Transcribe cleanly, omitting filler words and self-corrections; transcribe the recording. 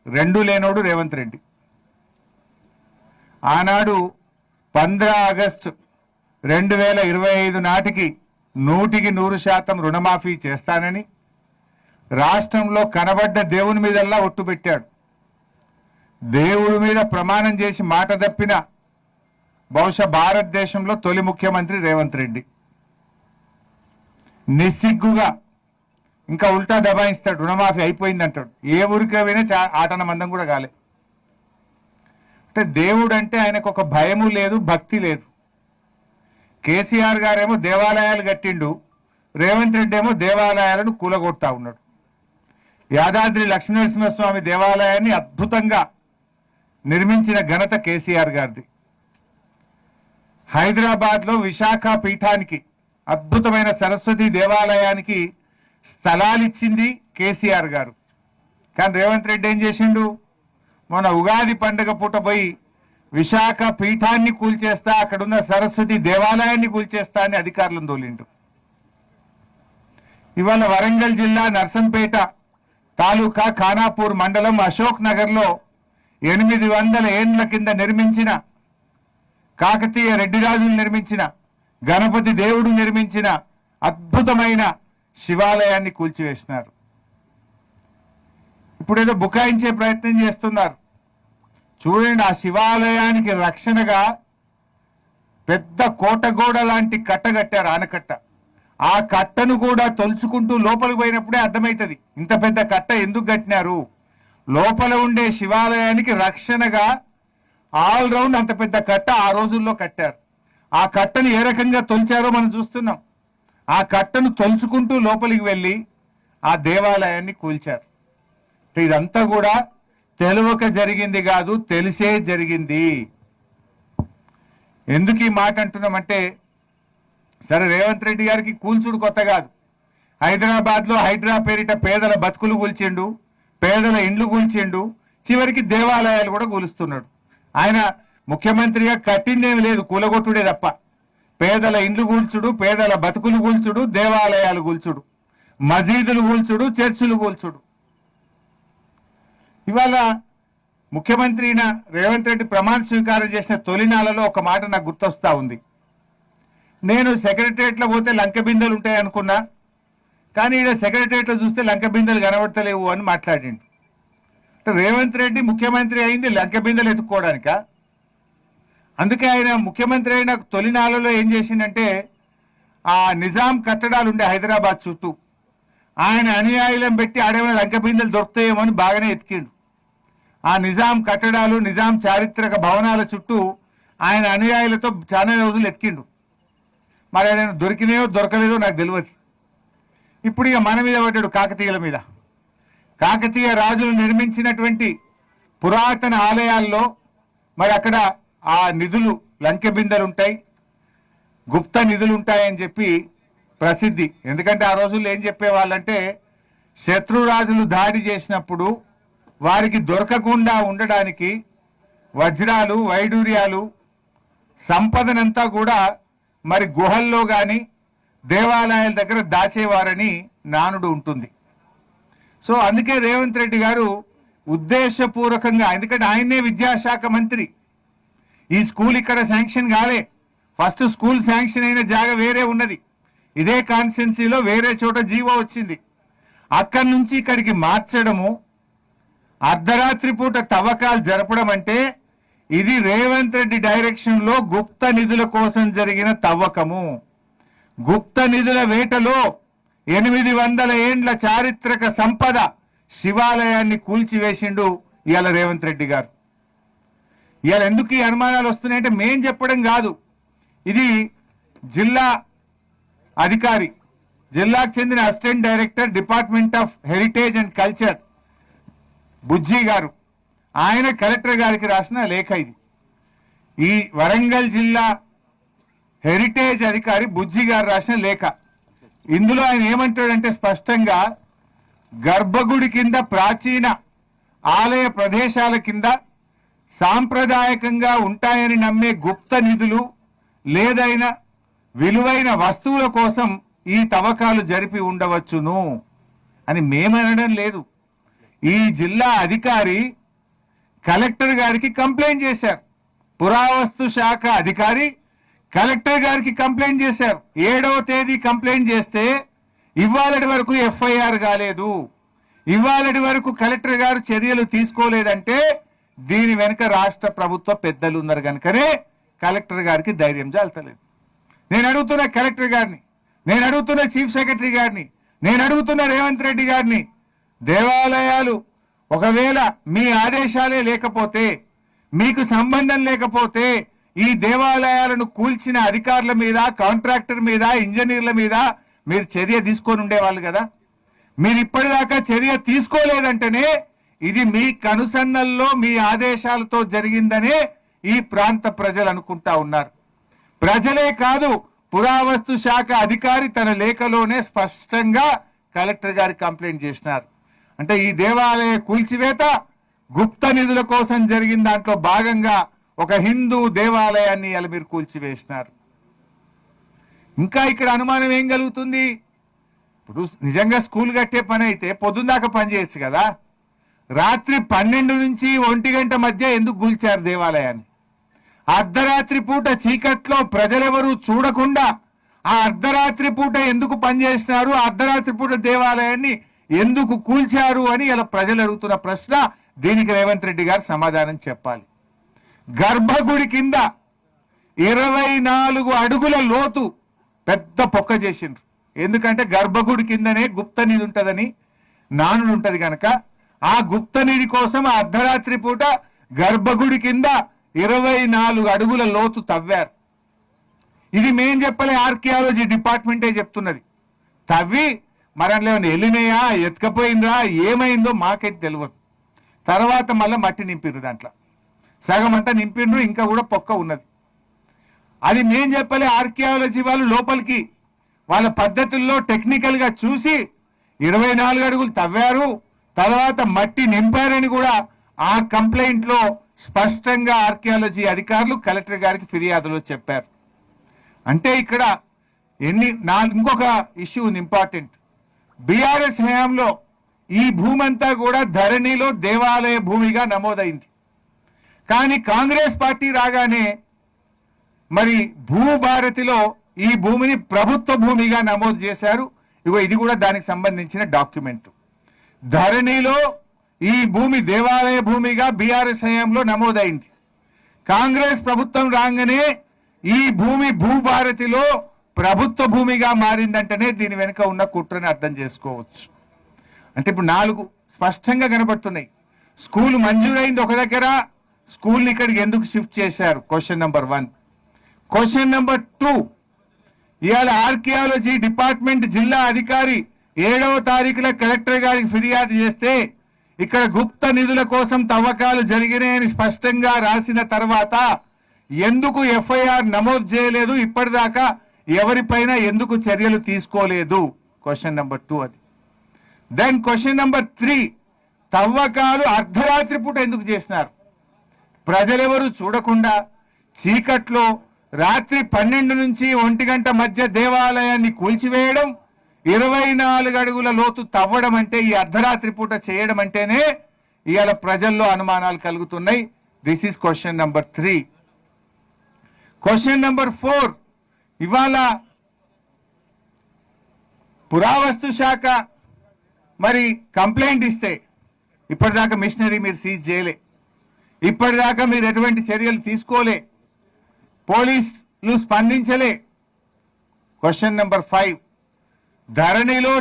రెండు లేనోడు రేవంత్ రెడ్డి. ఆనాడు 15 ఆగస్టు 2025 నాటికి 100% రుణమాఫీ చేస్తానని రాష్ట్రంలో కనబడ్డ దేవుని మీదల్లా ఒట్టు పెట్టాడు. దేవుడి మీద ప్రమాణం చేసి మాట తప్పిన బహుశా భారతదేశంలో తొలి ముఖ్యమంత్రి రేవంత్ రెడ్డి. నిస్సిగ్గుగా ఇంకా ఉల్టా దబాయిస్తాడు, రుణమాఫీ అయిపోయింది అంటాడు. ఏ ఊరికి పోయినా ఆటన మందం కూడా కాలే. అంటే దేవుడు అంటే ఆయనకు ఒక భయము లేదు, భక్తి లేదు. కేసీఆర్ గారేమో దేవాలయాలు కట్టిండు, రేవంత్ రెడ్డి ఏమో దేవాలయాలను కూలగొడతా ఉన్నాడు. యాదాద్రి లక్ష్మీనరసింహస్వామి దేవాలయాన్ని అద్భుతంగా నిర్మించిన ఘనత కేసీఆర్ గారిది. హైదరాబాద్లో విశాఖ పీఠానికి అద్భుతమైన సరస్వతి దేవాలయానికి స్థలాలిచ్చింది కేసీఆర్ గారు. కానీ రేవంత్ రెడ్డి ఏం చేసిండు? మొన్న ఉగాది పండుగ పూట పోయి విశాఖ పీఠాన్ని కూల్చేస్తా, అక్కడున్న సరస్వతి దేవాలయాన్ని కూల్చేస్తా అని అధికారులను తోలిండు. ఇవాళ వరంగల్ జిల్లా నర్సంపేట తాలూకా ఖానాపూర్ మండలం అశోక్ నగర్లో 800 ఏండ్ల కింద నిర్మించిన కాకతీయ రెడ్డిరాజులు నిర్మించిన గణపతి దేవుడు నిర్మించిన అద్భుతమైన శివాలయాన్ని కూల్చివేసినారు. ఇప్పుడేదో బుకాయించే ప్రయత్నం చేస్తున్నారు. చూడండి, ఆ శివాలయానికి రక్షణగా పెద్ద కోటగోడ లాంటి కట్ట కట్టారు, ఆనకట్ట. ఆ కట్టను కూడా తొలుచుకుంటూ లోపలికి పోయినప్పుడే అర్థమవుతుంది ఇంత పెద్ద కట్ట ఎందుకు కట్టినారు. లోపల ఉండే శివాలయానికి రక్షణగా ఆల్ రౌండ్ అంత పెద్ద కట్ట ఆ రోజుల్లో కట్టారు. ఆ కట్టను ఏ రకంగా తొలిచారో మనం చూస్తున్నాం. ఆ కట్టను తొలుచుకుంటూ లోపలికి వెళ్ళి ఆ దేవాలయాన్ని కూల్చారు. ఇదంతా కూడా తెలియక జరిగింది కాదు, తెలిసే జరిగింది. ఎందుకు ఈ మాట అంటున్నామంటే, సరే రేవంత్ రెడ్డి గారికి కూల్చుడు కొత్త కాదు. హైదరాబాద్లో హైడ్రా పేరిట పేదల బతుకులు కూల్చిండు, పేదల ఇండ్లు కూల్చిండు, చివరికి దేవాలయాలు కూడా కూలుస్తున్నాడు. ఆయన ముఖ్యమంత్రిగా కట్టిందేమి లేదు, కూలగొట్టుడే తప్ప. పేదల ఇండ్లు కూల్చుడు, పేదల బతుకులు కూల్చుడు, దేవాలయాలు కూల్చుడు, మసీదులు కూల్చుడు, చర్చిలు కూల్చుడు. ఇవాళ ముఖ్యమంత్రి రేవంత్ రెడ్డి ప్రమాణ స్వీకారం చేసిన తొలినాలలో ఒక మాట నాకు గుర్తొస్తా ఉంది. నేను సెక్రటరియట్లో పోతే లంక బిందెలు ఉంటాయి అనుకున్నా, కానీ ఈడ సెక్రటరియట్లో చూస్తే లంక బిందెలు కనబడతలేవు అని మాట్లాడిండు. రేవంత్ రెడ్డి ముఖ్యమంత్రి అయింది లంక బిందెలు ఎత్తుక్కోవడానిక? అందుకే ఆయన ముఖ్యమంత్రి అయిన తొలినాలలో ఏం చేసిందంటే, ఆ నిజాం కట్టడాలు ఉండే హైదరాబాద్ చుట్టూ ఆయన అనుయాయులను పెట్టి ఆడేమైనా లంక బిందెలు దొరుకుతాయేమో అని బాగానే ఎతికిండు. ఆ నిజాం కట్టడాలు, నిజాం చారిత్రక భవనాల చుట్టూ ఆయన అనుయాయులతో చాలా రోజులు ఎతికిండు. మరి ఆయన దొరికినాయో దొరకలేదో నాకు తెలియదు. ఇప్పుడు ఇక మన మీద పడ్డాడు, కాకతీయుల మీద. కాకతీయ రాజులు నిర్మించినటువంటి పురాతన ఆలయాల్లో మరి అక్కడ ఆ నిధులు లంకె బిందెలు ఉంటాయి, గుప్త నిధులు ఉంటాయని చెప్పి ప్రసిద్ధి. ఎందుకంటే ఆ రోజుల్లో ఏం చెప్పేవాళ్ళంటే, శత్రురాజులు దాడి చేసినప్పుడు వారికి దొరకకుండా ఉండడానికి వజ్రాలు, వైడూర్యాలు, సంపదనంతా కూడా మరి గుహల్లో కానీ దేవాలయాల దగ్గర దాచేవారని నానుడు ఉంటుంది. సో అందుకే రేవంత్ రెడ్డి గారు ఉద్దేశపూర్వకంగా, ఎందుకంటే ఆయనే విద్యాశాఖ మంత్రి, ఈ స్కూల్ ఇక్కడ శాంక్షన్ కాలే. ఫస్ట్ స్కూల్ శాంక్షన్ అయిన జాగ వేరే ఉన్నది, ఇదే కాన్స్టిట్యున్సీలో వేరే చోట జీవో వచ్చింది. అక్కడి నుంచి ఇక్కడికి మార్చడము, అర్ధరాత్రి పూట తవ్వకాలు జరపడం అంటే ఇది రేవంత్ రెడ్డి డైరెక్షన్లో గుప్త నిధుల కోసం జరిగిన తవ్వకము. గుప్త నిధుల వేటలో 800 ఏండ్ల చారిత్రక సంపద శివాలయాన్ని కూల్చివేసిండు ఇవాళ రేవంత్ రెడ్డి గారు. ఇవాళ ఎందుకు ఈ అనుమానాలు వస్తున్నాయంటే మేం చెప్పడం కాదు, ఇది జిల్లా అధికారి, జిల్లాకు చెందిన assistant director department of heritage and culture Bujji గారు, ఆయన కలెక్టర్ గారికి రాసిన లేఖ ఇది. ఈ వరంగల్ జిల్లా హెరిటేజ్ అధికారి బుజ్జి గారు రాసిన లేఖ. ఇందులో ఆయన ఏమంటాడంటే స్పష్టంగా, గర్భగుడి కింద, ప్రాచీన ఆలయ ప్రదేశాల కింద సాంప్రదాయకంగా ఉంటాయని నమ్మే గుప్త నిధులు లేదైనా విలువైన వస్తువుల కోసం ఈ తవ్వకాలు జరిపి ఉండవచ్చును అని మేమనడం లేదు. ఈ జిల్లా అధికారి కలెక్టర్ గారికి కంప్లైంట్ చేశారు. పురావస్తు శాఖ అధికారి కలెక్టర్ గారికి కంప్లైంట్ చేశారు. 7వ తేదీ కంప్లైంట్ చేస్తే ఇవాళటి వరకు ఎఫ్ఐఆర్ కాలేదు, ఇవాళటి వరకు కలెక్టర్ గారు చర్యలు తీసుకోలేదంటే దీని వెనుక రాష్ట్ర ప్రభుత్వ పెద్దలు ఉన్నారు కనుకనే కలెక్టర్ గారికి ధైర్యం చాలతలేదు. నేను అడుగుతున్న కలెక్టర్ గారిని, నేను అడుగుతున్న చీఫ్ సెక్రటరీ గారిని, నేను అడుగుతున్న రేవంత్ రెడ్డి గారిని, దేవాలయాలు ఒకవేళ మీ ఆదేశాలే లేకపోతే, మీకు సంబంధం లేకపోతే ఈ దేవాలయాలను కూల్చిన అధికారుల మీద, కాంట్రాక్టర్ మీద, ఇంజనీర్ల మీద మీరు చర్య తీసుకొని ఉండేవాళ్ళు కదా. మీరు ఇప్పటిదాకా చర్య తీసుకోలేదంటేనే ఇది మీ కనుసన్నల్లో మీ ఆదేశాలతో జరిగిందనే ఈ ప్రాంత ప్రజలు అనుకుంటా ఉన్నారు. ప్రజలే కాదు, పురావస్తు శాఖ అధికారి తన లేఖలోనే స్పష్టంగా కలెక్టర్ గారికి కంప్లైంట్ చేసినారు. అంటే ఈ దేవాలయ కూల్చివేత గుప్త నిధుల కోసం జరిగిన దాంట్లో భాగంగా ఒక హిందూ దేవాలయాన్ని ఇలా మీరు కూల్చివేసినారు. ఇంకా ఇక్కడ అనుమానం ఏం కలుగుతుంది? ఇప్పుడు నిజంగా స్కూల్ కట్టే పని అయితే పొద్దున్నాక పని చేయొచ్చు కదా. రాత్రి 12 నుంచి 1 గంట మధ్య ఎందుకు కూల్చారు దేవాలయాన్ని? అర్ధరాత్రి పూట చీకట్లో ప్రజలెవరూ చూడకుండా ఆ అర్ధరాత్రి పూట ఎందుకు పనిచేసినారు, అర్ధరాత్రి పూట దేవాలయాన్ని ఎందుకు కూల్చారు అని ఇలా ప్రజలు అడుగుతున్న ప్రశ్న. దీనికి రేవంత్ రెడ్డి గారు సమాధానం చెప్పాలి. గర్భగుడి కింద 24 అడుగుల లోతు పెద్ద పొక్క చేసిండ్రు. ఎందుకంటే గర్భగుడి కిందనే గుప్త నిధి ఉంటుందని నానుడు ఉంటది కనుక ఆ గుప్త నిధి కోసం ఆ అర్ధరాత్రి పూట గర్భగుడి కింద 24 అడుగుల లోతు తవ్వారు. ఇది మేం చెప్పలే, ఆర్కియాలజీ డిపార్ట్మెంటే చెప్తున్నది. తవ్వి మరన్నా వెళ్ళినాయా, ఎత్తుకపోయిందా, ఏమైందో మాకైతే తెలియదు. తర్వాత మళ్ళీ మట్టి నింపిర్రు, దాంట్లో సగం అంతా నింపిండ్రు, ఇంకా కూడా పొక్క ఉన్నది. అది మేం చెప్పలే, ఆర్కియాలజీ వాళ్ళు లోపలికి వాళ్ళ పద్ధతుల్లో టెక్నికల్ గా చూసి 24 అడుగులు తవ్వారు, తర్వాత మట్టి నింపారని కూడా ఆ కంప్లైంట్ లో స్పష్టంగా ఆర్కియాలజీ అధికారులు కలెక్టర్ గారికి ఫిర్యాదులో చెప్పారు. అంటే ఇక్కడ ఇంకొక ఇష్యూ ఉంది ఇంపార్టెంట్. బీఆర్ఎస్ హయాంలో ఈ భూమి అంతా కూడా ధరణిలో దేవాలయ భూమిగా నమోదైంది. కానీ కాంగ్రెస్ పార్టీ రాగానే మరి భూభారతిలో ఈ భూమిని ప్రభుత్వ భూమిగా నమోదు చేశారు. ఇగో ఇది కూడా దానికి సంబంధించిన డాక్యుమెంట్. ధరణిలో ఈ భూమి దేవాలయ భూమిగా బీఆర్ఎస్ హయాంలో నమోదైంది. కాంగ్రెస్ ప్రభుత్వం రాగానే ఈ భూమి భూభారతిలో ప్రభుత్వ భూమిగా మారిందంటేనే దీని వెనుక ఉన్న కుట్రని అర్థం చేసుకోవచ్చు. అంటే ఇప్పుడు 4 స్పష్టంగా కనబడుతున్నాయి. స్కూల్ మంజూరైంది ఒక దగ్గర, స్కూల్ని ఇక్కడికి ఎందుకు షిఫ్ట్ చేశారు? Question number 1. క్వశ్చన్ నెంబర్ 2, ఇవాళ ఆర్కియాలజీ డిపార్ట్మెంట్ జిల్లా అధికారి 7వ తారీఖున కలెక్టర్ గారికి ఫిర్యాదు చేస్తే ఇక్కడ గుప్త నిధుల కోసం తవ్వకాలు జరిగినాయని స్పష్టంగా రాసిన తర్వాత ఎందుకు ఎఫ్ఐఆర్ నమోదు చేయలేదు, ఇప్పటిదాకా ఎవరిపైన ఎందుకు చర్యలు తీసుకోలేదు? క్వశ్చన్ నెంబర్ 2 అది. దెన్ క్వశ్చన్ నెంబర్ 3, తవ్వకాలు అర్ధరాత్రి పూట ఎందుకు చేసినారు? ప్రజలెవరు చూడకుండా చీకట్లో రాత్రి 12 నుంచి 1 గంట మధ్య దేవాలయాన్ని కూల్చివేయడం, 24 అడుగుల లోతు తవ్వడం అంటే, ఈ అర్ధరాత్రి పూట చేయడం అంటేనే ఇవాళ ప్రజల్లో అనుమానాలు కలుగుతున్నాయి. This is question number 3. Question number 4, ఇవాళ పురావస్తు శాఖ మరి కంప్లైంట్ ఇస్తే ఇప్పటిదాకా మిషనరీ మీరు సీజ్ చేయలే, ఇప్పటిదాకా మీరు ఎటువంటి చర్యలు తీసుకోలే, పోలీసులు స్పందించలే. క్వశ్చన్ నెంబర్ 5, ధరణిలో